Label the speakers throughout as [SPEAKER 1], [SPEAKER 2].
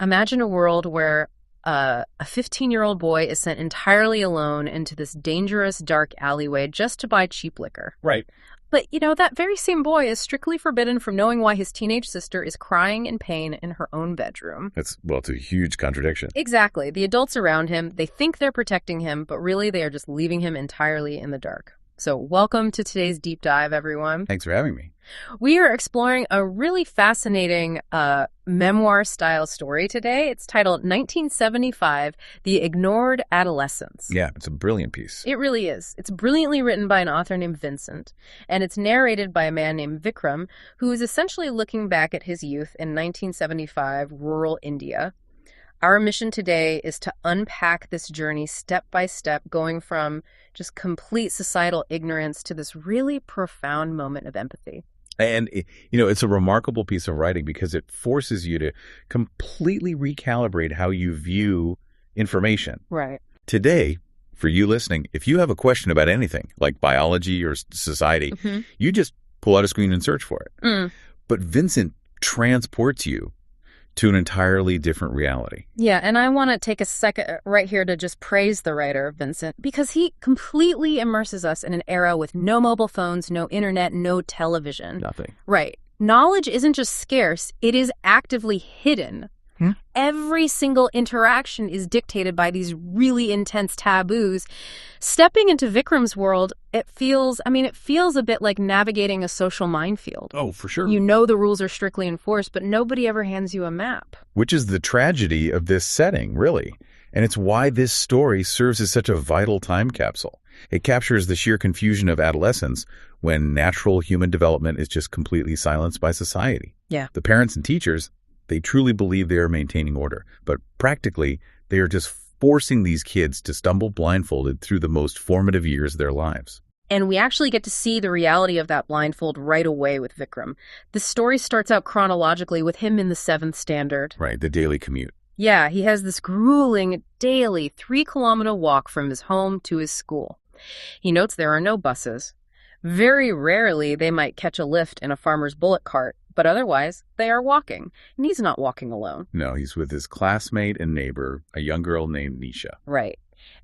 [SPEAKER 1] Imagine a world where a 15-year-old boy is sent entirely alone into this dangerous, dark alleyway just to buy cheap liquor.
[SPEAKER 2] Right.
[SPEAKER 1] But, that very same boy is strictly forbidden from knowing why his teenage sister is crying in pain in her own bedroom.
[SPEAKER 2] It's a huge contradiction.
[SPEAKER 1] Exactly. The adults around him, they think they're protecting him, but really they are just leaving him entirely in the dark. So welcome to today's deep dive, everyone.
[SPEAKER 2] Thanks for having me.
[SPEAKER 1] We are exploring a really fascinating memoir-style story today. It's titled 1975, The Ignored Adolescence.
[SPEAKER 2] Yeah, it's a brilliant piece.
[SPEAKER 1] It really is. It's brilliantly written by an author named Vincent, and it's narrated by a man named Vikram, who is essentially looking back at his youth in 1975 rural India. Our mission today is to unpack this journey step by step, going from just complete societal ignorance to this really profound moment of empathy.
[SPEAKER 2] And, it's a remarkable piece of writing because it forces you to completely recalibrate how you view information.
[SPEAKER 1] Right.
[SPEAKER 2] Today, for you listening, if you have a question about anything like biology or society, you just pull out a screen and search for it. But Vincent transports you to an entirely different reality.
[SPEAKER 1] Yeah, and I want to take a second right here to just praise the writer, Vincent, because he completely immerses us in an era with no mobile phones, no internet, no television.
[SPEAKER 2] Nothing.
[SPEAKER 1] Right. Knowledge isn't just scarce, it is actively hidden. Every single interaction is dictated by these really intense taboos. Stepping into Vikram's world, it feels a bit like navigating a social minefield.
[SPEAKER 2] Oh, for sure.
[SPEAKER 1] You know the rules are strictly enforced, but nobody ever hands you a map.
[SPEAKER 2] Which is the tragedy of this setting, really. And it's why this story serves as such a vital time capsule. It captures the sheer confusion of adolescence when natural human development is just completely silenced by society.
[SPEAKER 1] Yeah.
[SPEAKER 2] The parents and teachers, they truly believe they are maintaining order, but practically they are just forcing these kids to stumble blindfolded through the most formative years of their lives.
[SPEAKER 1] And we actually get to see the reality of that blindfold right away with Vikram. The story starts out chronologically with him in the 7th standard.
[SPEAKER 2] Right, the daily commute.
[SPEAKER 1] Yeah, he has this grueling daily 3-kilometer walk from his home to his school. He notes there are no buses. Very rarely they might catch a lift in a farmer's bullock cart, but otherwise they are walking. And he's not walking alone.
[SPEAKER 2] No, he's with his classmate and neighbor, a young girl named Nisha.
[SPEAKER 1] Right.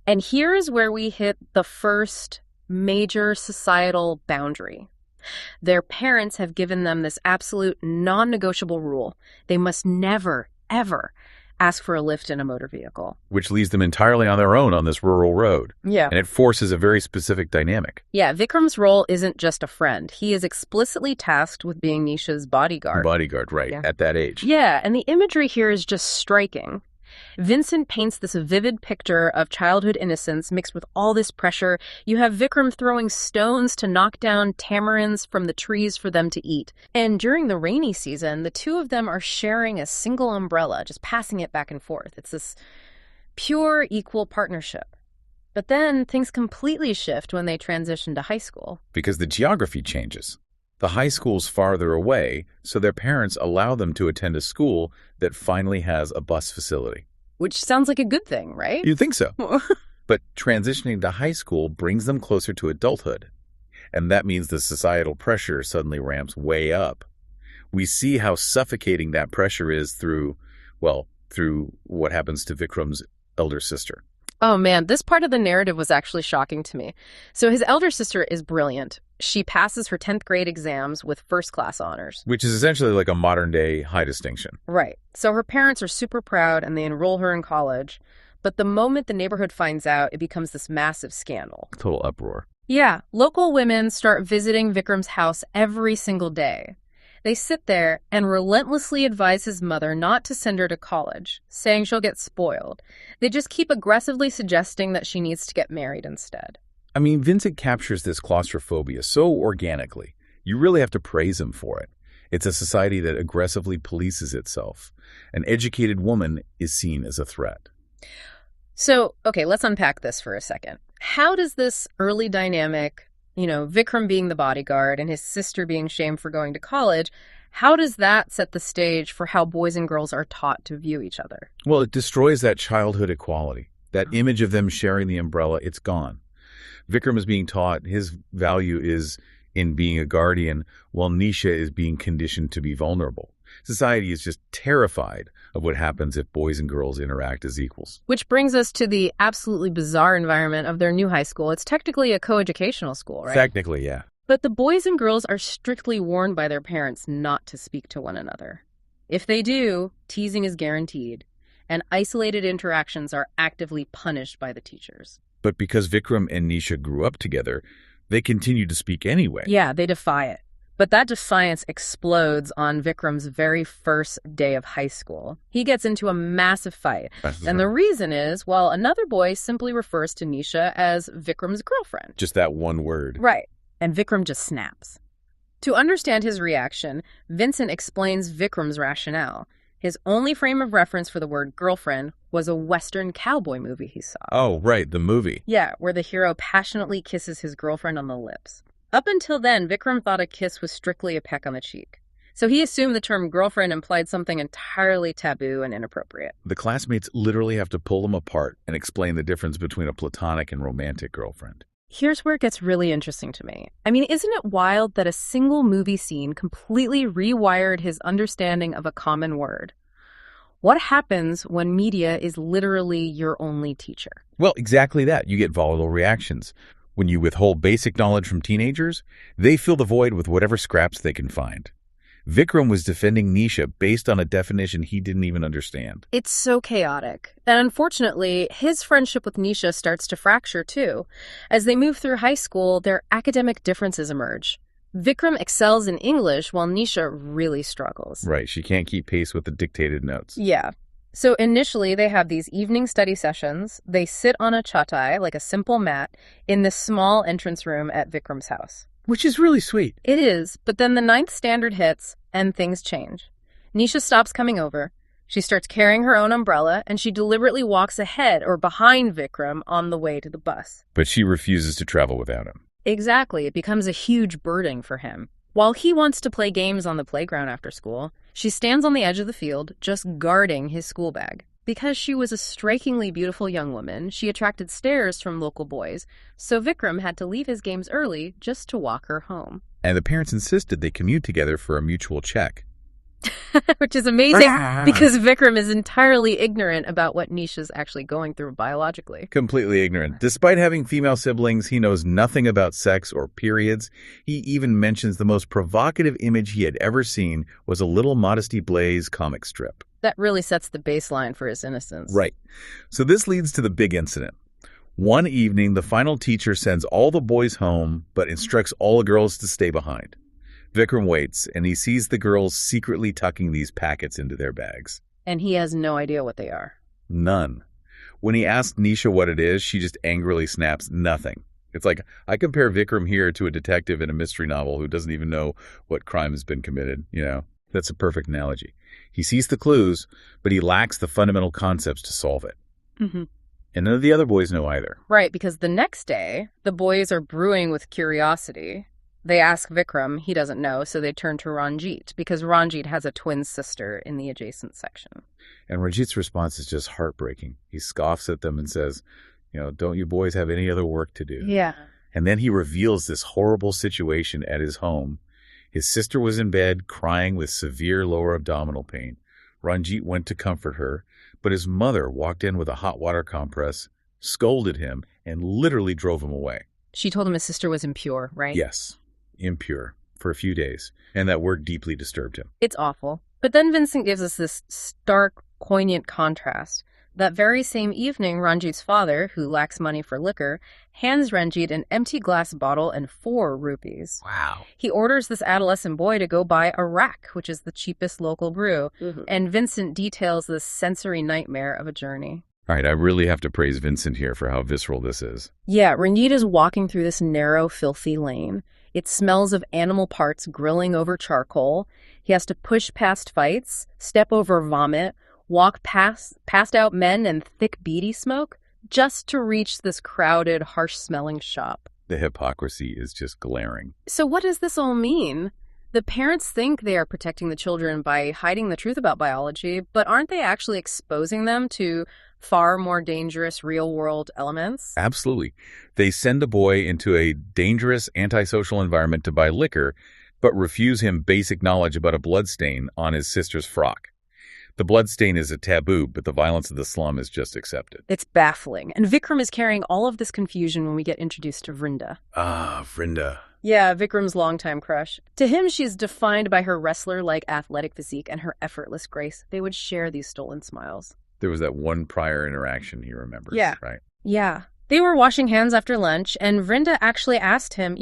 [SPEAKER 1] And here is where we hit the first major societal boundary. Their parents have given them this absolute non-negotiable rule. They must never, ever ask for a lift in a motor vehicle.
[SPEAKER 2] Which leaves them entirely on their own on this rural road.
[SPEAKER 1] Yeah.
[SPEAKER 2] And it forces a very specific dynamic.
[SPEAKER 1] Yeah, Vikram's role isn't just a friend. He is explicitly tasked with being Nisha's bodyguard.
[SPEAKER 2] Bodyguard, right,
[SPEAKER 1] Yeah.
[SPEAKER 2] at that age.
[SPEAKER 1] Yeah, and the imagery here is just striking. Vincent paints this vivid picture of childhood innocence mixed with all this pressure. You have Vikram throwing stones to knock down tamarinds from the trees for them to eat. And during the rainy season, the two of them are sharing a single umbrella, just passing it back and forth. It's this pure, equal partnership. But then things completely shift when they transition to high school.
[SPEAKER 2] Because the geography changes. The high school's farther away, so their parents allow them to attend a school that finally has a bus facility.
[SPEAKER 1] Which sounds like a good thing, right?
[SPEAKER 2] You'd think so. But transitioning to high school brings them closer to adulthood. And that means the societal pressure suddenly ramps way up. We see how suffocating that pressure is through what happens to Vikram's elder sister.
[SPEAKER 1] Oh man, this part of the narrative was actually shocking to me. So his elder sister is brilliant. She passes her 10th grade exams with first-class honors.
[SPEAKER 2] Which is essentially like a modern-day high distinction.
[SPEAKER 1] Right. So her parents are super proud and they enroll her in college. But the moment the neighborhood finds out, it becomes this massive scandal.
[SPEAKER 2] Total uproar.
[SPEAKER 1] Yeah. Local women start visiting Vikram's house every single day. They sit there and relentlessly advise his mother not to send her to college, saying she'll get spoiled. They just keep aggressively suggesting that she needs to get married instead.
[SPEAKER 2] I mean, Vincent captures this claustrophobia so organically. You really have to praise him for it. It's a society that aggressively polices itself. An educated woman is seen as a threat.
[SPEAKER 1] So, okay, let's unpack this for a second. How does this early dynamic, Vikram being the bodyguard and his sister being shamed for going to college, how does that set the stage for how boys and girls are taught to view each other?
[SPEAKER 2] Well, it destroys that childhood equality. That image of them sharing the umbrella, it's gone. Vikram is being taught his value is in being a guardian, while Nisha is being conditioned to be vulnerable. Society is just terrified of what happens if boys and girls interact as equals.
[SPEAKER 1] Which brings us to the absolutely bizarre environment of their new high school. It's technically a coeducational school, right?
[SPEAKER 2] Technically, yeah.
[SPEAKER 1] But the boys and girls are strictly warned by their parents not to speak to one another. If they do, teasing is guaranteed, and isolated interactions are actively punished by the teachers.
[SPEAKER 2] But because Vikram and Nisha grew up together, they continue to speak anyway.
[SPEAKER 1] Yeah, they defy it. But that defiance explodes on Vikram's very first day of high school. He gets into a massive fight. And the reason is, well, another boy simply refers to Nisha as Vikram's girlfriend.
[SPEAKER 2] Just that one word.
[SPEAKER 1] Right. And Vikram just snaps. To understand his reaction, Vincent explains Vikram's rationale. His only frame of reference for the word girlfriend was a Western cowboy movie he saw.
[SPEAKER 2] Oh, right, the movie.
[SPEAKER 1] Yeah, where the hero passionately kisses his girlfriend on the lips. Up until then, Vikram thought a kiss was strictly a peck on the cheek. So he assumed the term girlfriend implied something entirely taboo and inappropriate.
[SPEAKER 2] The classmates literally have to pull them apart and explain the difference between a platonic and romantic girlfriend.
[SPEAKER 1] Here's where it gets really interesting to me. I mean, isn't it wild that a single movie scene completely rewired his understanding of a common word? What happens when media is literally your only teacher?
[SPEAKER 2] Well, exactly that. You get volatile reactions. When you withhold basic knowledge from teenagers, they fill the void with whatever scraps they can find. Vikram was defending Nisha based on a definition he didn't even understand.
[SPEAKER 1] It's so chaotic. And unfortunately, his friendship with Nisha starts to fracture too. As they move through high school, their academic differences emerge. Vikram excels in English while Nisha really struggles.
[SPEAKER 2] Right, she can't keep pace with the dictated notes.
[SPEAKER 1] Yeah. So initially, they have these evening study sessions. They sit on a chatai, like a simple mat, in this small entrance room at Vikram's house.
[SPEAKER 2] Which is really sweet.
[SPEAKER 1] It is, but then the ninth standard hits, and things change. Nisha stops coming over. She starts carrying her own umbrella, and she deliberately walks ahead or behind Vikram on the way to the bus.
[SPEAKER 2] But she refuses to travel without him.
[SPEAKER 1] Exactly. It becomes a huge burden for him. While he wants to play games on the playground after school, she stands on the edge of the field, just guarding his school bag. Because she was a strikingly beautiful young woman, she attracted stares from local boys, so Vikram had to leave his games early just to walk her home.
[SPEAKER 2] And the parents insisted they commute together for a mutual check.
[SPEAKER 1] Which is amazing because Vikram is entirely ignorant about what Nisha's actually going through biologically.
[SPEAKER 2] Completely ignorant. Despite having female siblings, he knows nothing about sex or periods. He even mentions the most provocative image he had ever seen was a Little Modesty Blaze comic strip.
[SPEAKER 1] That really sets the baseline for his innocence.
[SPEAKER 2] Right. So this leads to the big incident. One evening, the final teacher sends all the boys home, but instructs all the girls to stay behind. Vikram waits, and he sees the girls secretly tucking these packets into their bags.
[SPEAKER 1] And he has no idea what they are.
[SPEAKER 2] None. When he asks Nisha what it is, she just angrily snaps, nothing. It's like, I compare Vikram here to a detective in a mystery novel who doesn't even know what crime has been committed, you know? That's a perfect analogy. He sees the clues, but he lacks the fundamental concepts to solve it.
[SPEAKER 1] Mm-hmm.
[SPEAKER 2] And none of the other boys know either.
[SPEAKER 1] Right, because the next day, the boys are brewing with curiosity. They ask Vikram, he doesn't know, so they turn to Ranjit, because Ranjit has a twin sister in the adjacent section.
[SPEAKER 2] And Ranjit's response is just heartbreaking. He scoffs at them and says, don't you boys have any other work to do?
[SPEAKER 1] Yeah.
[SPEAKER 2] And then he reveals this horrible situation at his home. His sister was in bed, crying with severe lower abdominal pain. Ranjit went to comfort her, but his mother walked in with a hot water compress, scolded him, and literally drove him away.
[SPEAKER 1] She told him his sister was impure, right?
[SPEAKER 2] Yes, impure, for a few days, and that word deeply disturbed him.
[SPEAKER 1] It's awful. But then Vincent gives us this stark, poignant contrast. That very same evening, Ranjit's father, who lacks money for liquor, hands Ranjit an empty glass bottle and 4 rupees.
[SPEAKER 2] Wow.
[SPEAKER 1] He orders this adolescent boy to go buy a rack, which is the cheapest local brew, and Vincent details this sensory nightmare of a journey.
[SPEAKER 2] All right, I really have to praise Vincent here for how visceral this is.
[SPEAKER 1] Yeah, Ranjit is walking through this narrow, filthy lane. It smells of animal parts grilling over charcoal. He has to push past fights, step over vomit, walk past out men and thick beady smoke, just to reach this crowded, harsh-smelling shop.
[SPEAKER 2] The hypocrisy is just glaring.
[SPEAKER 1] So what does this all mean? The parents think they are protecting the children by hiding the truth about biology, but aren't they actually exposing them to far more dangerous real-world elements?
[SPEAKER 2] Absolutely. They send a boy into a dangerous, antisocial environment to buy liquor, but refuse him basic knowledge about a bloodstain on his sister's frock. The bloodstain is a taboo, but the violence of the slum is just accepted.
[SPEAKER 1] It's baffling. And Vikram is carrying all of this confusion when we get introduced to Vrinda.
[SPEAKER 2] Ah, Vrinda.
[SPEAKER 1] Yeah, Vikram's longtime crush. To him, she's defined by her wrestler-like athletic physique and her effortless grace. They would share these stolen smiles.
[SPEAKER 2] There was that one prior interaction he remembers,
[SPEAKER 1] Yeah.
[SPEAKER 2] right?
[SPEAKER 1] Yeah. They were washing hands after lunch, and Vrinda actually asked him,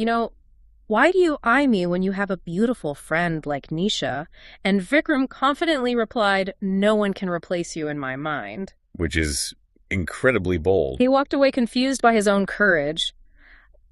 [SPEAKER 1] why do you eye me when you have a beautiful friend like Nisha? And Vikram confidently replied, no one can replace you in my mind.
[SPEAKER 2] Which is incredibly bold.
[SPEAKER 1] He walked away confused by his own courage.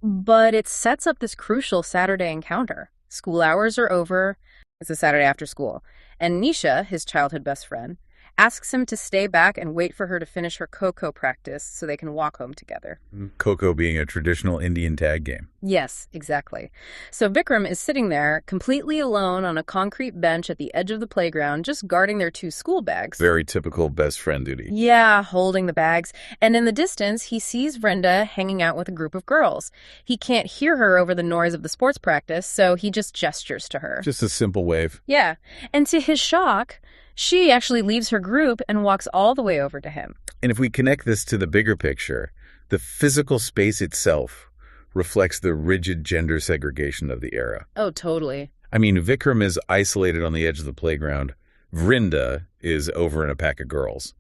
[SPEAKER 1] But it sets up this crucial Saturday encounter. School hours are over. It's a Saturday after school. And Nisha, his childhood best friend, asks him to stay back and wait for her to finish her Coco practice so they can walk home together.
[SPEAKER 2] Coco being a traditional Indian tag game.
[SPEAKER 1] Yes, exactly. So Vikram is sitting there completely alone on a concrete bench at the edge of the playground, just guarding their 2 school bags.
[SPEAKER 2] Very typical best friend duty.
[SPEAKER 1] Yeah, holding the bags. And in the distance, he sees Vrinda hanging out with a group of girls. He can't hear her over the noise of the sports practice, so he just gestures to her.
[SPEAKER 2] Just a simple wave.
[SPEAKER 1] Yeah. And to his shock, she actually leaves her group and walks all the way over to him.
[SPEAKER 2] And if we connect this to the bigger picture, the physical space itself reflects the rigid gender segregation of the era.
[SPEAKER 1] Oh, totally.
[SPEAKER 2] I mean, Vikram is isolated on the edge of the playground. Vrinda is over in a pack of girls.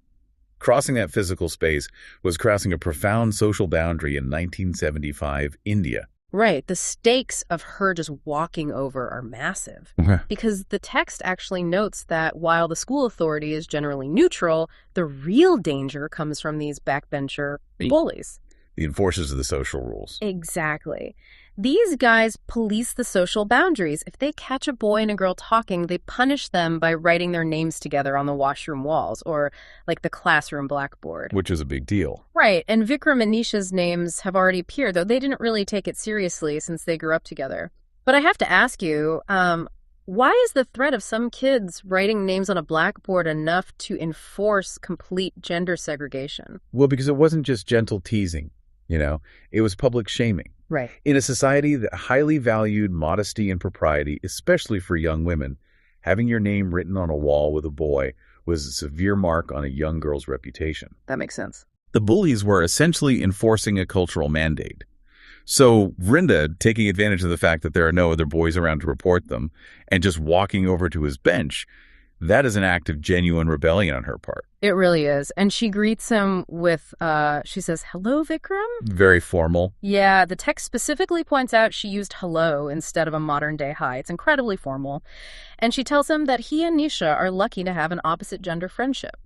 [SPEAKER 2] Crossing that physical space was crossing a profound social boundary in 1975 India.
[SPEAKER 1] Right. The stakes of her just walking over are massive. Because the text actually notes that while the school authority is generally neutral, the real danger comes from these backbencher bullies.
[SPEAKER 2] The enforcers of the social rules.
[SPEAKER 1] Exactly. These guys police the social boundaries. If they catch a boy and a girl talking, they punish them by writing their names together on the washroom walls or like the classroom blackboard.
[SPEAKER 2] Which is a big deal.
[SPEAKER 1] Right. And Vikram and Nisha's names have already appeared, though they didn't really take it seriously since they grew up together. But I have to ask you, why is the threat of some kids writing names on a blackboard enough to enforce complete gender segregation?
[SPEAKER 2] Well, because it wasn't just gentle teasing, it was public shaming.
[SPEAKER 1] Right.
[SPEAKER 2] In a society that highly valued modesty and propriety, especially for young women, having your name written on a wall with a boy was a severe mark on a young girl's reputation.
[SPEAKER 1] That makes sense.
[SPEAKER 2] The bullies were essentially enforcing a cultural mandate. So Vrinda, taking advantage of the fact that there are no other boys around to report them, and just walking over to his bench, that is an act of genuine rebellion on her part.
[SPEAKER 1] It really is. And she greets him with, she says, hello, Vikram?
[SPEAKER 2] Very formal.
[SPEAKER 1] Yeah, the text specifically points out she used hello instead of a modern-day hi. It's incredibly formal. And she tells him that he and Nisha are lucky to have an opposite-gender friendship.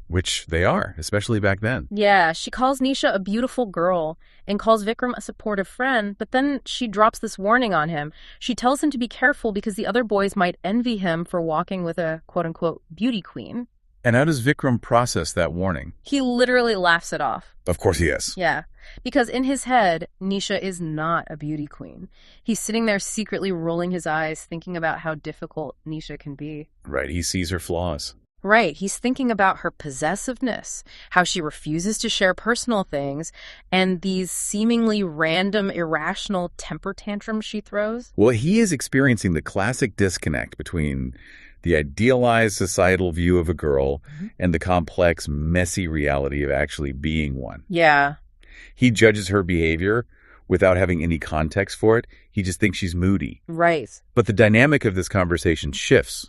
[SPEAKER 2] Which they are, especially back then.
[SPEAKER 1] Yeah, she calls Nisha a beautiful girl and calls Vikram a supportive friend, but then she drops this warning on him. She tells him to be careful because the other boys might envy him for walking with a quote-unquote beauty queen.
[SPEAKER 2] And how does Vikram process that warning?
[SPEAKER 1] He literally laughs it off.
[SPEAKER 2] Of course he is.
[SPEAKER 1] Yeah, because in his head, Nisha is not a beauty queen. He's sitting there secretly rolling his eyes, thinking about how difficult Nisha can be.
[SPEAKER 2] Right, he sees her flaws.
[SPEAKER 1] Right, he's thinking about her possessiveness, how she refuses to share personal things, and these seemingly random, irrational temper tantrums she throws.
[SPEAKER 2] Well, he is experiencing the classic disconnect between the idealized societal view of a girl and the complex, messy reality of actually being one.
[SPEAKER 1] Yeah.
[SPEAKER 2] He judges her behavior without having any context for it. He just thinks she's moody.
[SPEAKER 1] Right.
[SPEAKER 2] But the dynamic of this conversation shifts.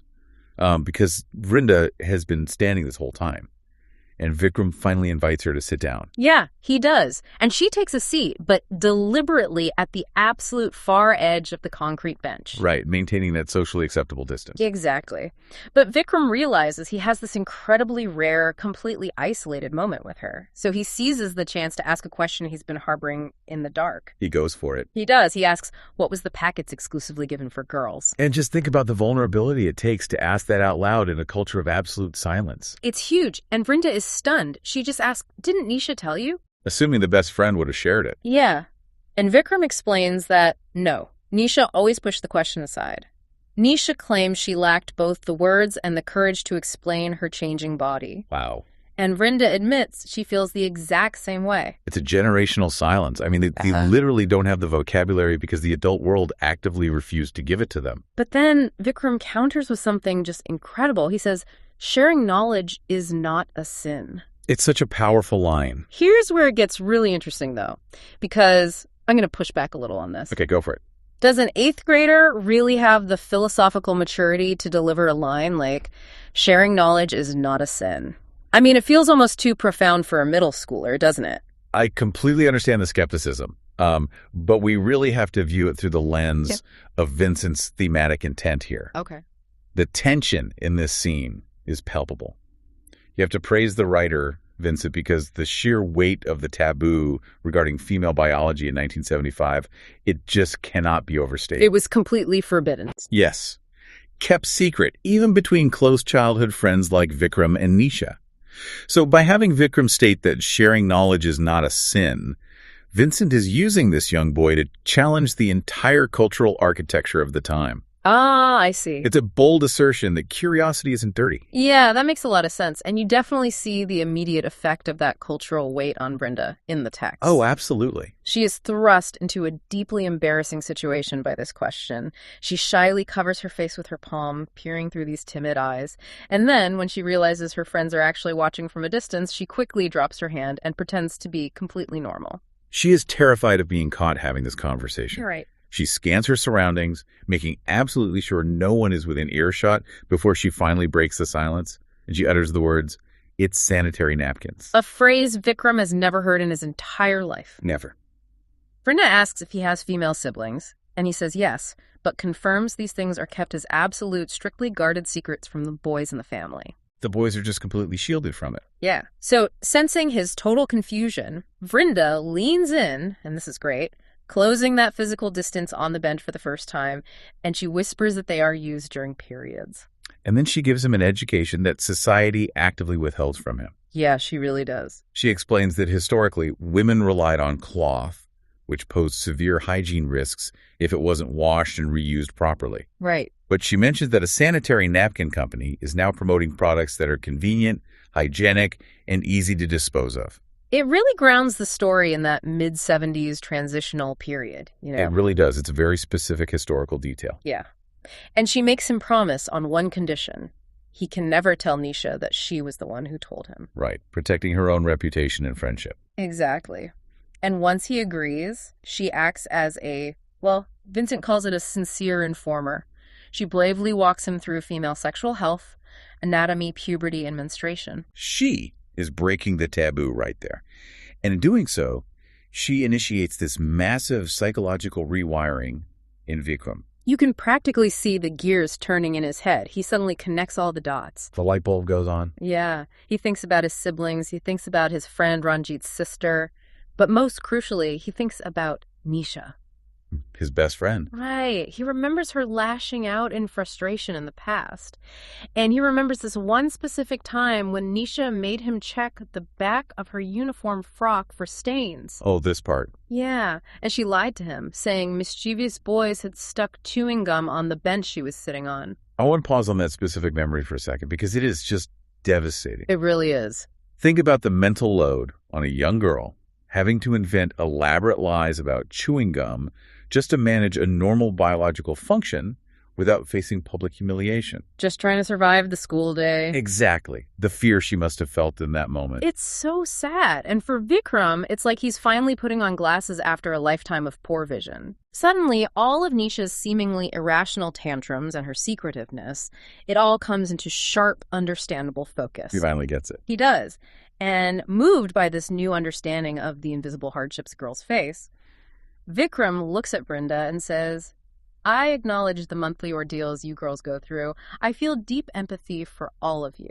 [SPEAKER 2] Because Vrinda has been standing this whole time. And Vikram finally invites her to sit down.
[SPEAKER 1] Yeah, he does. And she takes a seat, but deliberately at the absolute far edge of the concrete bench.
[SPEAKER 2] Right, maintaining that socially acceptable distance.
[SPEAKER 1] Exactly. But Vikram realizes he has this incredibly rare, completely isolated moment with her. So he seizes the chance to ask a question he's been harboring in the dark.
[SPEAKER 2] He goes for it.
[SPEAKER 1] He does. He asks, what was the packets exclusively given for girls?
[SPEAKER 2] And just think about the vulnerability it takes to ask that out loud in a culture of absolute silence.
[SPEAKER 1] It's huge. And Vrinda is stunned. She just asked, didn't Nisha tell you?
[SPEAKER 2] Assuming the best friend would have shared it.
[SPEAKER 1] Yeah. And Vikram explains that, no, Nisha always pushed the question aside. Nisha claims she lacked both the words and the courage to explain her changing body.
[SPEAKER 2] Wow.
[SPEAKER 1] And Brenda admits she feels the exact same way.
[SPEAKER 2] It's a generational silence. I mean, they literally don't have the vocabulary because the adult world actively refused to give it to them.
[SPEAKER 1] But then Vikram counters with something just incredible. He says, sharing knowledge is not a sin.
[SPEAKER 2] It's such a powerful line.
[SPEAKER 1] Here's where it gets really interesting, though, because I'm going to push back a little on this.
[SPEAKER 2] Okay, go for it.
[SPEAKER 1] Does an 8th grader really have the philosophical maturity to deliver a line like, sharing knowledge is not a sin? I mean, it feels almost too profound for a middle schooler, doesn't it?
[SPEAKER 2] I completely understand the skepticism, but we really have to view it through the lens of Vincent's thematic intent here.
[SPEAKER 1] Okay.
[SPEAKER 2] The tension in this scene is palpable. You have to praise the writer, Vincent, because the sheer weight of the taboo regarding female biology in 1975, it just cannot be overstated.
[SPEAKER 1] It was completely forbidden.
[SPEAKER 2] Yes. Kept secret, even between close childhood friends like Vikram and Nisha. So by having Vikram state that sharing knowledge is not a sin, Vincent is using this young boy to challenge the entire cultural architecture of the time.
[SPEAKER 1] Ah, I see.
[SPEAKER 2] It's a bold assertion that curiosity isn't dirty.
[SPEAKER 1] Yeah, that makes a lot of sense. And you definitely see the immediate effect of that cultural weight on Brenda in the text.
[SPEAKER 2] Oh, absolutely.
[SPEAKER 1] She is thrust into a deeply embarrassing situation by this question. She shyly covers her face with her palm, peering through these timid eyes. And then, when she realizes her friends are actually watching from a distance, she quickly drops her hand and pretends to be completely normal.
[SPEAKER 2] She is terrified of being caught having this conversation.
[SPEAKER 1] You're right.
[SPEAKER 2] She scans her surroundings, making absolutely sure no one is within earshot before she finally breaks the silence, and she utters the words, "It's sanitary napkins."
[SPEAKER 1] A phrase Vikram has never heard in his entire life.
[SPEAKER 2] Never.
[SPEAKER 1] Brenda asks if he has female siblings, and he says yes, but confirms these things are kept as absolute, strictly guarded secrets from the boys in the family.
[SPEAKER 2] The boys are just completely shielded from it.
[SPEAKER 1] Yeah. So, sensing his total confusion, Brenda leans in, and this is great, closing that physical distance on the bench for the first time, and she whispers that they are used during periods.
[SPEAKER 2] And then she gives him an education that society actively withholds from him.
[SPEAKER 1] Yeah, she really does.
[SPEAKER 2] She explains that historically, women relied on cloth, which posed severe hygiene risks if it wasn't washed and reused properly.
[SPEAKER 1] Right.
[SPEAKER 2] But she mentions that a sanitary napkin company is now promoting products that are convenient, hygienic, and easy to dispose of.
[SPEAKER 1] It really grounds the story in that mid-70s transitional period, you know?
[SPEAKER 2] It really does. It's a very specific historical detail.
[SPEAKER 1] Yeah. And she makes him promise on one condition. He can never tell Nisha that she was the one who told him.
[SPEAKER 2] Right. Protecting her own reputation and friendship.
[SPEAKER 1] Exactly. And once he agrees, she acts as Vincent calls it a sincere informer. She bravely walks him through female sexual health, anatomy, puberty, and menstruation.
[SPEAKER 2] She is breaking the taboo right there. And in doing so, she initiates this massive psychological rewiring in Vikram.
[SPEAKER 1] You can practically see the gears turning in his head. He suddenly connects all the dots.
[SPEAKER 2] The light bulb goes on.
[SPEAKER 1] Yeah. He thinks about his siblings. He thinks about his friend Ranjit's sister. But most crucially, he thinks about Nisha.
[SPEAKER 2] His best friend.
[SPEAKER 1] Right. He remembers her lashing out in frustration in the past. And he remembers this one specific time when Nisha made him check the back of her uniform frock for stains.
[SPEAKER 2] Oh, this part.
[SPEAKER 1] Yeah. And she lied to him, saying mischievous boys had stuck chewing gum on the bench she was sitting on.
[SPEAKER 2] I want to pause on that specific memory for a second because it is just devastating.
[SPEAKER 1] It really is.
[SPEAKER 2] Think about the mental load on a young girl having to invent elaborate lies about chewing gum just to manage a normal biological function without facing public humiliation.
[SPEAKER 1] Just trying to survive the school day.
[SPEAKER 2] Exactly. The fear she must have felt in that moment.
[SPEAKER 1] It's so sad. And for Vikram, it's like he's finally putting on glasses after a lifetime of poor vision. Suddenly, all of Nisha's seemingly irrational tantrums and her secretiveness, it all comes into sharp, understandable focus.
[SPEAKER 2] He finally gets it.
[SPEAKER 1] He does. And moved by this new understanding of the invisible hardships a girls face, Vikram looks at Brenda and says, I acknowledge the monthly ordeals you girls go through. I feel deep empathy for all of you.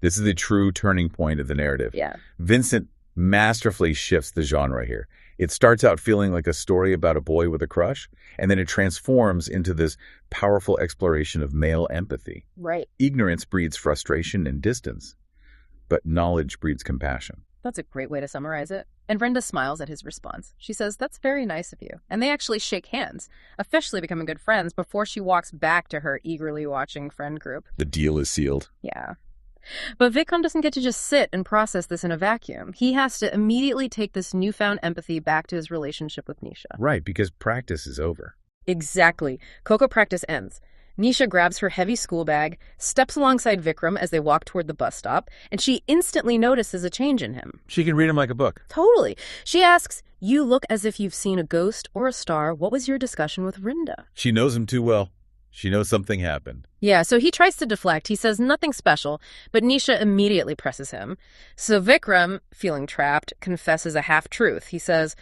[SPEAKER 2] This is the true turning point of the narrative.
[SPEAKER 1] Yeah.
[SPEAKER 2] Vincent masterfully shifts the genre here. It starts out feeling like a story about a boy with a crush, and then it transforms into this powerful exploration of male empathy.
[SPEAKER 1] Right.
[SPEAKER 2] Ignorance breeds frustration and distance, but knowledge breeds compassion.
[SPEAKER 1] That's a great way to summarize it. And Brenda smiles at his response. She says, that's very nice of you. And they actually shake hands, officially becoming good friends before she walks back to her eagerly watching friend group.
[SPEAKER 2] The deal is sealed.
[SPEAKER 1] Yeah. But Vikram doesn't get to just sit and process this in a vacuum. He has to immediately take this newfound empathy back to his relationship with Nisha.
[SPEAKER 2] Right, because practice is over.
[SPEAKER 1] Exactly. Coco practice ends. Nisha grabs her heavy school bag, steps alongside Vikram as they walk toward the bus stop, and she instantly notices a change in him.
[SPEAKER 2] She can read him like a book.
[SPEAKER 1] Totally. She asks, "You look as if you've seen a ghost or a star. What was your discussion with Rinda?"
[SPEAKER 2] She knows him too well. She knows something happened.
[SPEAKER 1] Yeah, so he tries to deflect. He says nothing special, but Nisha immediately presses him. So Vikram, feeling trapped, confesses a half-truth. He says,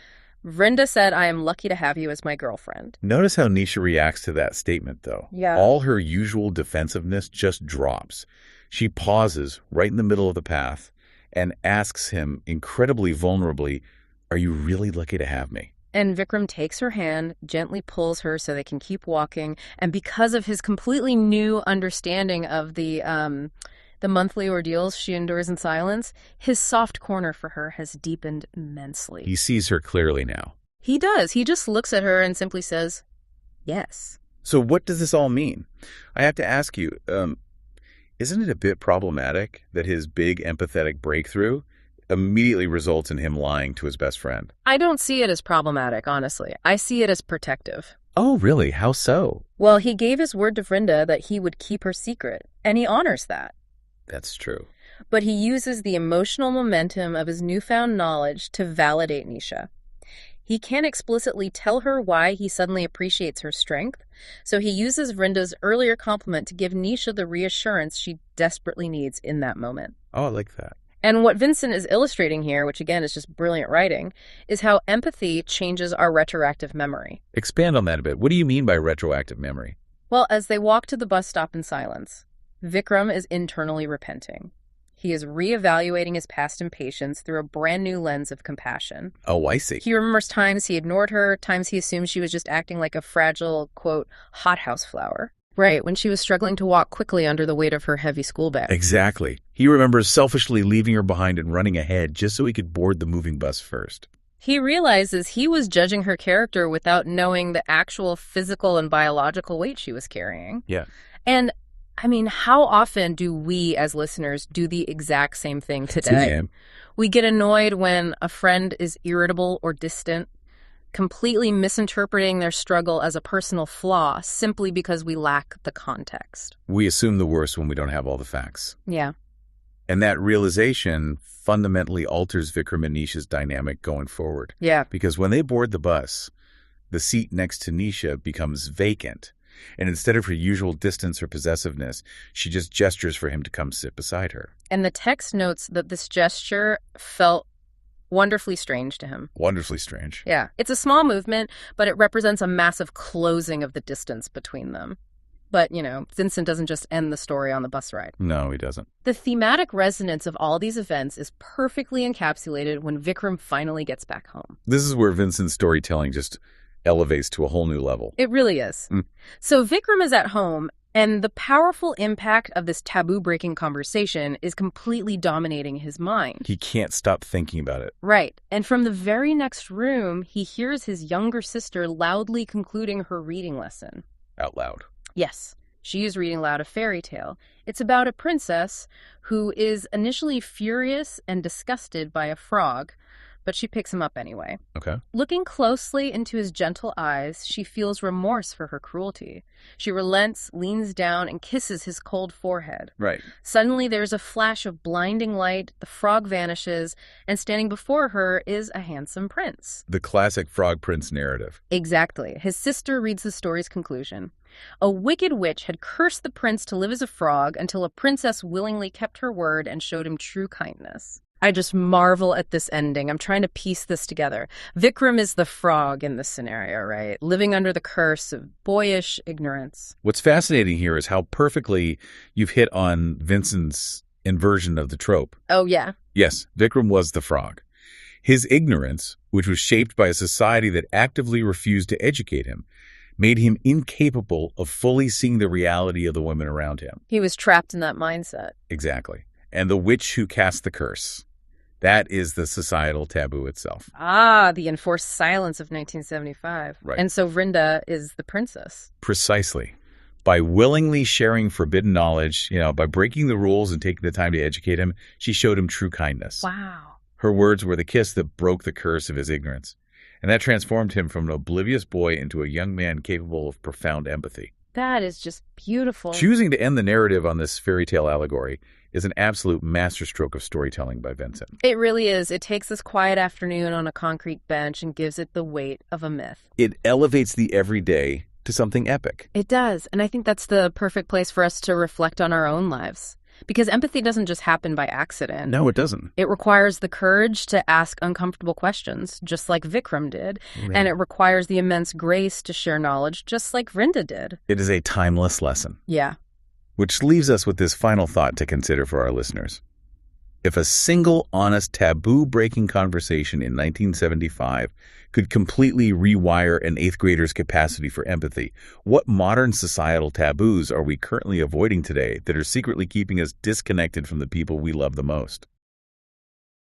[SPEAKER 1] "Rinda said I am lucky to have you as my girlfriend."
[SPEAKER 2] Notice how Nisha reacts to that statement, though.
[SPEAKER 1] Yeah.
[SPEAKER 2] All her usual defensiveness just drops. She pauses right in the middle of the path and asks him incredibly vulnerably, "Are you really lucky to have me?"
[SPEAKER 1] And Vikram takes her hand, gently pulls her so they can keep walking. And because of his completely new understanding of the monthly ordeals she endures in silence, his soft corner for her has deepened immensely.
[SPEAKER 2] He sees her clearly now.
[SPEAKER 1] He does. He just looks at her and simply says, "Yes."
[SPEAKER 2] So what does this all mean? I have to ask you, isn't it a bit problematic that his big empathetic breakthrough immediately results in him lying to his best friend?
[SPEAKER 1] I don't see it as problematic, honestly. I see it as protective.
[SPEAKER 2] Oh, really? How so?
[SPEAKER 1] Well, he gave his word to Vrinda that he would keep her secret, and he honors that.
[SPEAKER 2] That's true.
[SPEAKER 1] But he uses the emotional momentum of his newfound knowledge to validate Nisha. He can't explicitly tell her why he suddenly appreciates her strength, so he uses Vrinda's earlier compliment to give Nisha the reassurance she desperately needs in that moment.
[SPEAKER 2] Oh, I like that.
[SPEAKER 1] And what Vincent is illustrating here, which again is just brilliant writing, is how empathy changes our retroactive memory.
[SPEAKER 2] Expand on that a bit. What do you mean by retroactive memory?
[SPEAKER 1] Well, as they walk to the bus stop in silence, Vikram is internally repenting. He is reevaluating his past impatience through a brand new lens of compassion.
[SPEAKER 2] Oh, I see.
[SPEAKER 1] He remembers times he ignored her, times he assumed she was just acting like a fragile, quote, hothouse flower. Right, when she was struggling to walk quickly under the weight of her heavy school bag.
[SPEAKER 2] Exactly. He remembers selfishly leaving her behind and running ahead just so he could board the moving bus first.
[SPEAKER 1] He realizes he was judging her character without knowing the actual physical and biological weight she was carrying.
[SPEAKER 2] Yeah.
[SPEAKER 1] And, I mean, how often do we as listeners do the exact same thing today? We get annoyed when a friend is irritable or distant, completely misinterpreting their struggle as a personal flaw simply because we lack the context.
[SPEAKER 2] We assume the worst when we don't have all the facts.
[SPEAKER 1] Yeah.
[SPEAKER 2] And that realization fundamentally alters Vikram and Nisha's dynamic going forward.
[SPEAKER 1] Yeah.
[SPEAKER 2] Because when they board the bus, the seat next to Nisha becomes vacant. And instead of her usual distance or possessiveness, she just gestures for him to come sit beside her.
[SPEAKER 1] And the text notes that this gesture felt wonderfully strange to him.
[SPEAKER 2] Wonderfully strange.
[SPEAKER 1] Yeah. It's a small movement, but it represents a massive closing of the distance between them. But, you know, Vincent doesn't just end the story on the bus ride.
[SPEAKER 2] No, he doesn't.
[SPEAKER 1] The thematic resonance of all these events is perfectly encapsulated when Vikram finally gets back home.
[SPEAKER 2] This is where Vincent's storytelling just elevates to a whole new level.
[SPEAKER 1] It really is. So Vikram is at home, and the powerful impact of this taboo-breaking conversation is completely dominating his mind.
[SPEAKER 2] He can't stop thinking about it.
[SPEAKER 1] Right. And from the very next room, he hears his younger sister loudly concluding her reading lesson.
[SPEAKER 2] Out loud.
[SPEAKER 1] Yes. She is reading aloud a fairy tale. It's about a princess who is initially furious and disgusted by a frog, but she picks him up anyway.
[SPEAKER 2] Okay.
[SPEAKER 1] Looking closely into his gentle eyes, she feels remorse for her cruelty. She relents, leans down, and kisses his cold forehead.
[SPEAKER 2] Right.
[SPEAKER 1] Suddenly, there's a flash of blinding light, the frog vanishes, and standing before her is a handsome prince.
[SPEAKER 2] The classic Frog Prince narrative.
[SPEAKER 1] Exactly. His sister reads the story's conclusion. A wicked witch had cursed the prince to live as a frog until a princess willingly kept her word and showed him true kindness. I just marvel at this ending. I'm trying to piece this together. Vikram is the frog in this scenario, right? Living under the curse of boyish ignorance.
[SPEAKER 2] What's fascinating here is how perfectly you've hit on Vincent's inversion of the trope.
[SPEAKER 1] Oh, yeah.
[SPEAKER 2] Yes, Vikram was the frog. His ignorance, which was shaped by a society that actively refused to educate him, made him incapable of fully seeing the reality of the women around him.
[SPEAKER 1] He was trapped in that mindset.
[SPEAKER 2] Exactly. And the witch who cast the curse. That is the societal taboo itself.
[SPEAKER 1] Ah, the enforced silence of 1975.
[SPEAKER 2] Right.
[SPEAKER 1] And so Vrinda is the princess.
[SPEAKER 2] Precisely. By willingly sharing forbidden knowledge, by breaking the rules and taking the time to educate him, she showed him true kindness.
[SPEAKER 1] Wow.
[SPEAKER 2] Her words were the kiss that broke the curse of his ignorance. And that transformed him from an oblivious boy into a young man capable of profound empathy.
[SPEAKER 1] That is just beautiful.
[SPEAKER 2] Choosing to end the narrative on this fairy tale allegory is an absolute masterstroke of storytelling by Vincent.
[SPEAKER 1] It really is. It takes this quiet afternoon on a concrete bench and gives it the weight of a myth.
[SPEAKER 2] It elevates the everyday to something epic.
[SPEAKER 1] It does. And I think that's the perfect place for us to reflect on our own lives. Because empathy doesn't just happen by accident.
[SPEAKER 2] No, it doesn't.
[SPEAKER 1] It requires the courage to ask uncomfortable questions, just like Vikram did.
[SPEAKER 2] Right.
[SPEAKER 1] And it requires the immense grace to share knowledge, just like Vrinda did.
[SPEAKER 2] It is a timeless lesson.
[SPEAKER 1] Yeah.
[SPEAKER 2] Which leaves us with this final thought to consider for our listeners. If a single, honest, taboo-breaking conversation in 1975 could completely rewire an 8th grader's capacity for empathy, what modern societal taboos are we currently avoiding today that are secretly keeping us disconnected from the people we love the most?